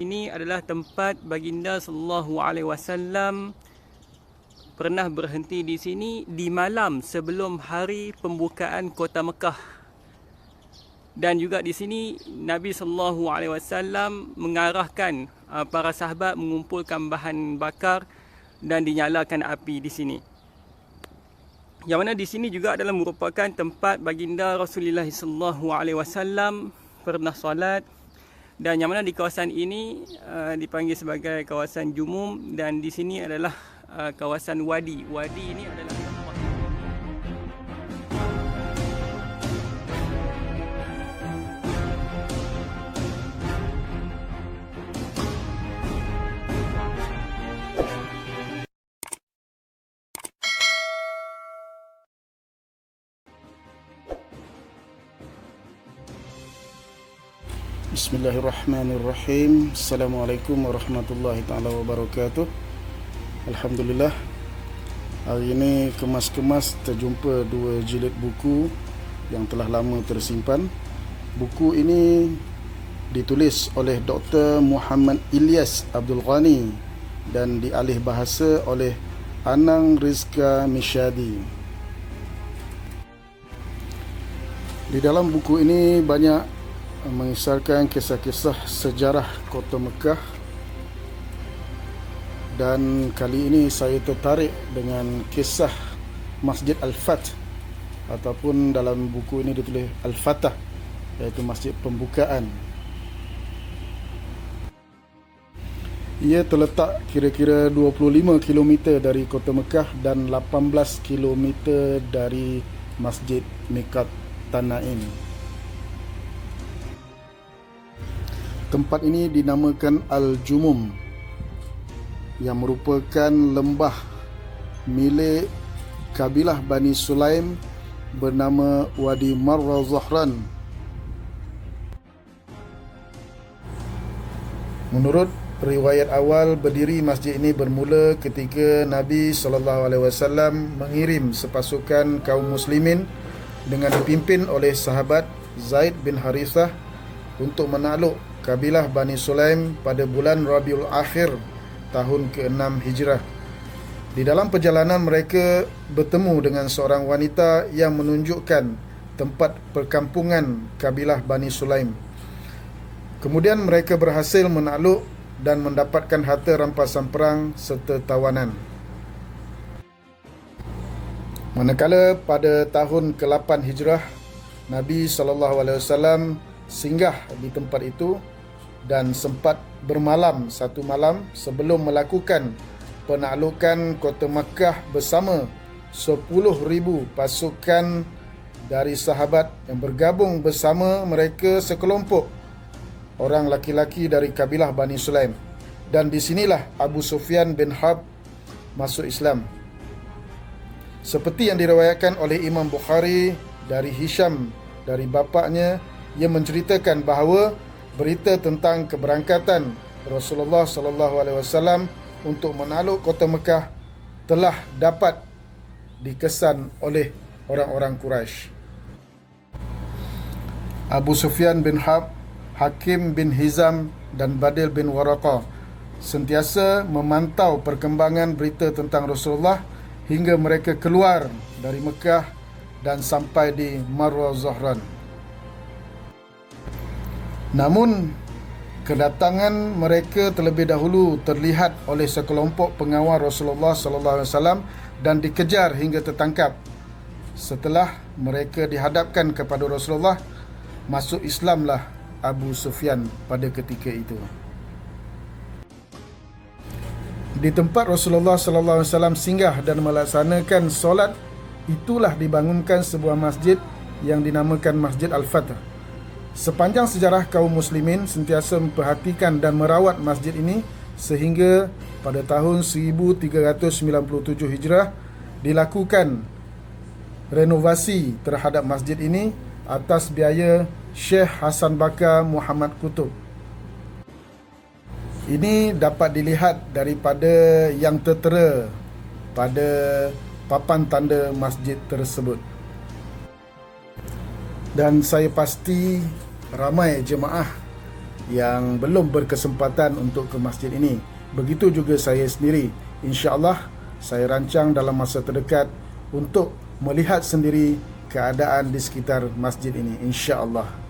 Ini adalah tempat baginda sallallahu alaihi wasallam pernah berhenti di sini di malam sebelum hari pembukaan kota Mekah. Dan juga di sini Nabi sallallahu alaihi wasallam mengarahkan para sahabat mengumpulkan bahan bakar dan dinyalakan api di sini. Yang mana di sini juga adalah merupakan tempat baginda Rasulullah sallallahu alaihi wasallam pernah solat. Dan yang mana di kawasan ini dipanggil sebagai kawasan Jumum, dan di sini adalah kawasan Wadi. Wadi ini adalah tempat. Bismillahirrahmanirrahim. Assalamualaikum warahmatullahi ta'ala wabarakatuh. Alhamdulillah, hari ini kemas-kemas terjumpa dua jilid buku yang telah lama tersimpan. Buku ini ditulis oleh Dr. Muhammad Ilyas Abdul Ghani dan dialih bahasa oleh Anang Rizka Mishadi. Di dalam buku ini banyak mengisarkan kisah-kisah sejarah kota Mekah, dan kali ini saya tertarik dengan kisah Masjid Al-Fath, ataupun dalam buku ini ditulis Al-Fatah, iaitu masjid pembukaan. Ia terletak kira-kira 25 km dari kota Mekah dan 18 km dari Masjid Miqat Tanaim. Tempat ini dinamakan Al-Jumum, yang merupakan lembah milik kabilah Bani Sulaim bernama Wadi Marra Zahran. Menurut riwayat awal, berdiri masjid ini bermula ketika Nabi SAW mengirim sepasukan kaum muslimin dengan dipimpin oleh sahabat Zaid bin Harithah untuk menakluk kabilah Bani Sulaim pada bulan Rabiul Akhir tahun ke-6 Hijrah. Di dalam perjalanan mereka bertemu dengan seorang wanita yang menunjukkan tempat perkampungan kabilah Bani Sulaim. Kemudian mereka berhasil menakluk dan mendapatkan harta rampasan perang serta tawanan. Manakala pada tahun ke-8 Hijrah, Nabi SAW singgah di tempat itu dan sempat bermalam satu malam sebelum melakukan penaklukan kota Makkah bersama 10,000 pasukan dari sahabat yang bergabung bersama mereka sekelompok orang laki-laki dari kabilah Bani Sulaim. Dan di sinilah Abu Sufyan bin Harb masuk Islam. Seperti yang diriwayatkan oleh Imam Bukhari dari Hisham dari bapaknya, ia menceritakan bahawa berita tentang keberangkatan Rasulullah SAW untuk menakluk kota Mekah telah dapat dikesan oleh orang-orang Quraisy. Abu Sufyan bin Harb, Hakim bin Hizam dan Badil bin Waraqah sentiasa memantau perkembangan berita tentang Rasulullah hingga mereka keluar dari Mekah dan sampai di Marwa Zahran. Namun, kedatangan mereka terlebih dahulu terlihat oleh sekelompok pengawal Rasulullah SAW dan dikejar hingga tertangkap. Setelah mereka dihadapkan kepada Rasulullah, masuk Islamlah Abu Sufyan pada ketika itu. Di tempat Rasulullah SAW singgah dan melaksanakan solat, itulah dibangunkan sebuah masjid yang dinamakan Masjid Al-Fatah. Sepanjang sejarah kaum muslimin sentiasa memperhatikan dan merawat masjid ini sehingga pada tahun 1397 Hijrah dilakukan renovasi terhadap masjid ini atas biaya Syekh Hasan Bakar Muhammad Kutub. Ini dapat dilihat daripada yang tertera pada papan tanda masjid tersebut. Dan saya pasti ramai jemaah yang belum berkesempatan untuk ke masjid ini. Begitu juga saya sendiri. InsyaAllah saya rancang dalam masa terdekat untuk melihat sendiri keadaan di sekitar masjid ini, insyaAllah.